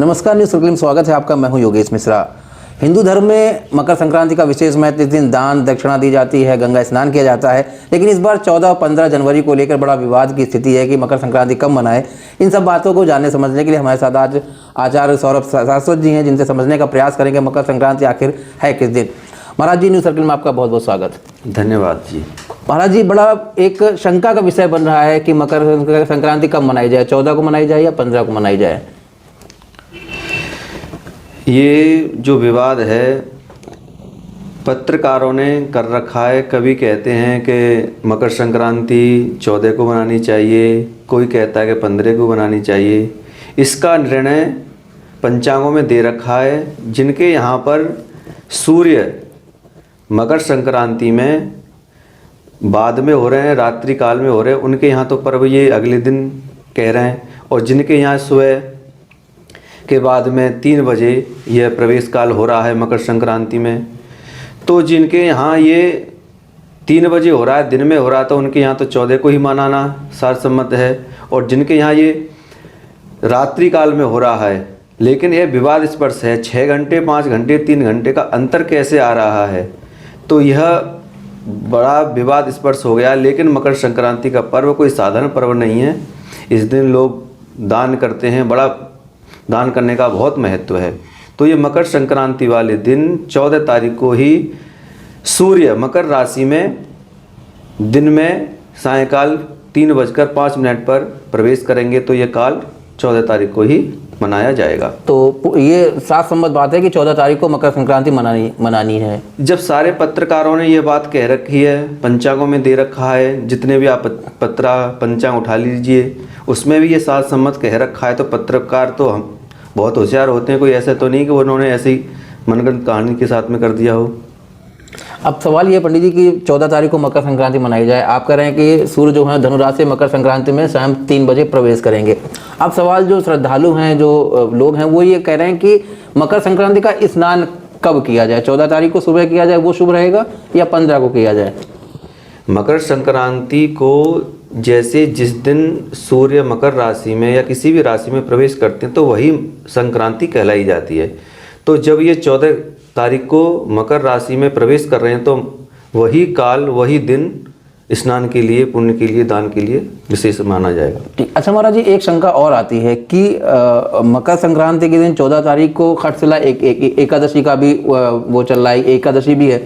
नमस्कार, news circle में स्वागत है आपका। मैं हूं योगेश मिश्रा। हिंदू धर्म में मकर संक्रांति का विशेष महत्व। इस दिन दान दक्षिणा दी जाती है, गंगा स्नान किया जाता है। लेकिन इस बार 14 और 15 जनवरी को लेकर बड़ा विवाद की स्थिति है कि मकर संक्रांति कब मनाएं। इन सब बातों को जानने समझने के लिए हमारे साथ आज आचार्य सौरभ शाश्वत जी हैं, जिनसे समझने का प्रयास करेंगे मकर संक्रांति आखिर है किस दिन। महाराज जी, न्यूज़ सर्कल में आपका बहुत बहुत स्वागत। धन्यवाद जी। महाराज जी, बड़ा एक शंका का विषय बन रहा है कि मकर संक्रांति कब मनाई जाए, 14 को मनाई जाए या 15 को मनाई जाए। ये जो विवाद है पत्रकारों ने कर रखा है। कभी कहते हैं कि मकर संक्रांति 14 को मनानी चाहिए, कोई कहता है कि 15 को मनानी चाहिए। इसका निर्णय पंचांगों में दे रखा है। जिनके यहाँ पर सूर्य मकर संक्रांति में बाद में हो रहे हैं, रात्रि काल में हो रहे हैं, उनके यहाँ तो पर्व ये अगले दिन कह रहे हैं। और जिनके यहाँ सुबह के बाद में 3 बजे यह प्रवेश काल हो रहा है मकर संक्रांति में, तो जिनके यहाँ ये 3 बजे हो रहा है, दिन में हो रहा है, तो उनके यहाँ तो 14 को ही मनाना सर्वसम्मत है। और जिनके यहाँ ये रात्रि काल में हो रहा है, लेकिन यह विवाद स्पर्श है। 6 घंटे, 5 घंटे, 3 घंटे का अंतर कैसे आ रहा है, तो यह बड़ा विवाद स्पर्श हो गया। लेकिन मकर संक्रांति का पर्व कोई साधारण पर्व नहीं है। इस दिन लोग दान करते हैं, बड़ा दान करने का बहुत महत्व है। तो ये मकर संक्रांति वाले दिन 14 तारीख को ही सूर्य मकर राशि में दिन में सायंकाल 3:05 पर प्रवेश करेंगे। तो ये काल 14 तारीख को ही मनाया जाएगा। तो ये साफ सम्मत बात है कि 14 तारीख को मकर संक्रांति मनानी है। जब सारे पत्रकारों ने ये बात कह रखी है, पंचांगों में दे रखा है, जितने भी आप पंचांग उठा लीजिए उसमें भी ये साफ सम्मत कह रखा है, तो पत्रकार तो हम बहुत होशियार होते हैं। कोई ऐसा तो नहीं कि उन्होंने ऐसी मनगढ़ंत कहानी के साथ में कर दिया हो। अब सवाल ये पंडित जी कि 14 तारीख को मकर संक्रांति मनाई जाए। आप कह रहे हैं कि सूर्य जो है धनुराशि से मकर संक्रांति में शाम 3 बजे प्रवेश करेंगे। अब सवाल जो श्रद्धालु हैं, जो लोग हैं, वो ये कह रहे हैं कि मकर संक्रांति का स्नान कब किया जाए, 14 तारीख को सुबह किया जाए वो शुभ रहेगा या 15 को किया जाए। मकर संक्रांति को जैसे जिस दिन सूर्य मकर राशि में या किसी भी राशि में प्रवेश करते हैं तो वही संक्रांति कहलाई जाती है। तो जब ये 14 तारीख को मकर राशि में प्रवेश कर रहे हैं तो वही काल, वही दिन स्नान के लिए, पुण्य के लिए, दान के लिए विशेष माना जाएगा। ठीक। अच्छा महाराज जी, एक शंका और आती है कि मकर संक्रांति के दिन 14 तारीख को खटशिला एकादशी का भी वो चल रहा है, एकादशी भी है।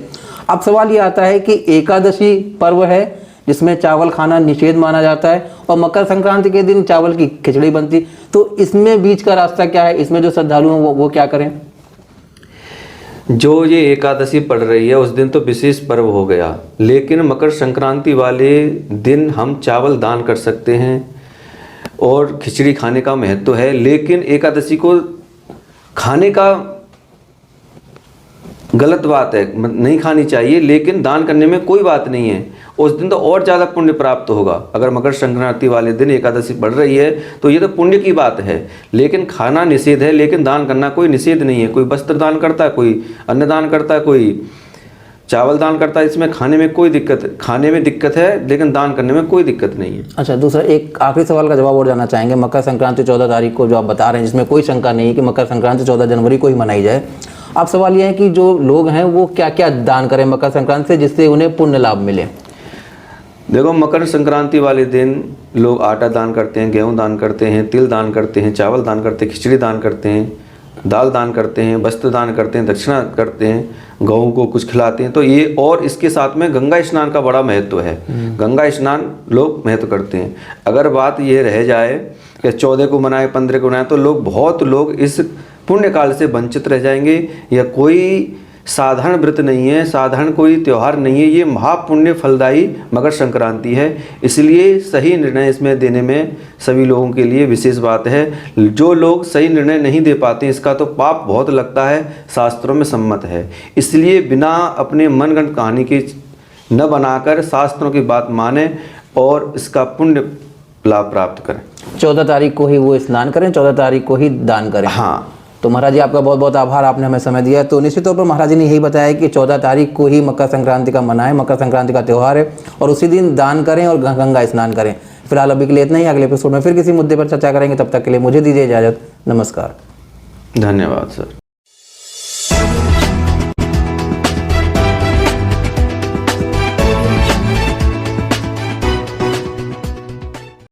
अब सवाल ये आता है कि एकादशी पर्व है जिसमें चावल खाना निषेध माना जाता है और मकर संक्रांति के दिन चावल की खिचड़ी बनती, तो इसमें बीच का रास्ता क्या है, इसमें जो श्रद्धालु हैं वो क्या करें। जो ये एकादशी पड़ रही है उस दिन तो विशेष पर्व हो गया, लेकिन मकर संक्रांति वाले दिन हम चावल दान कर सकते हैं और खिचड़ी खाने का महत्व है। लेकिन एकादशी को खाने का गलत बात है, नहीं खानी चाहिए, लेकिन दान करने में कोई बात नहीं है। उस दिन तो और ज़्यादा पुण्य प्राप्त होगा। अगर मकर संक्रांति वाले दिन एकादशी बढ़ रही है तो ये तो पुण्य की बात है। लेकिन खाना निषेध है, लेकिन दान करना कोई निषेध नहीं है। कोई वस्त्र दान करता है, कोई अन्न दान करता है, कोई चावल दान करता है। इसमें खाने में कोई दिक्कत, खाने में दिक्कत है, लेकिन दान करने में कोई दिक्कत नहीं है। अच्छा, दूसरा एक आखिरी सवाल का जवाब और जानना चाहेंगे। मकर संक्रांति 14 तारीख को जो आप बता रहे हैं, जिसमें कोई शंका नहीं है कि मकर संक्रांति 14 जनवरी को ही मनाई जाए। अब सवाल यह है कि जो लोग हैं वो क्या क्या दान करें मकर संक्रांति से जिससे उन्हें पुण्य लाभ मिले। देखो, मकर संक्रांति वाले दिन लोग आटा दान करते हैं, गेहूं दान करते हैं, तिल दान करते हैं, चावल दान करते हैं, खिचड़ी दान करते हैं, दाल दान करते हैं, वस्त्र दान करते हैं, दक्षिणा करते हैं, गऊ को कुछ खिलाते हैं। तो ये, और इसके साथ में गंगा स्नान का बड़ा महत्व है। गंगा स्नान लोग महत्व करते हैं। अगर बात ये रह जाए कि 14 को मनाए, 15 को मनाए, तो बहुत लोग इस पुण्य काल से वंचित रह जाएंगे। यह कोई साधारण व्रत नहीं है, साधारण कोई त्यौहार नहीं है, ये महापुण्य फलदायी मकर संक्रांति है। इसलिए सही निर्णय इसमें देने में सभी लोगों के लिए विशेष बात है। जो लोग सही निर्णय नहीं दे पाते इसका तो पाप बहुत लगता है, शास्त्रों में सम्मत है। इसलिए बिना अपने मनगढ़ंत कहानी के न बनाकर शास्त्रों की बात माने और इसका पुण्य लाभ प्राप्त करें। 14 तारीख को ही वो स्नान करें, 14 तारीख को ही दान करें। हाँ। तो महाराज जी, आपका बहुत बहुत आभार, आपने हमें समय दिया। तो निश्चित तौर पर महाराज जी ने यही बताया कि 14 तारीख को ही मकर संक्रांति का मनाएं, मकर संक्रांति का त्यौहार है और उसी दिन दान करें और गंगा स्नान करें। फिलहाल अभी के लिए इतना ही। अगले एपिसोड में फिर किसी मुद्दे पर चर्चा करेंगे। तब तक के लिए मुझे दीजिए इजाज़त। नमस्कार। धन्यवाद सर।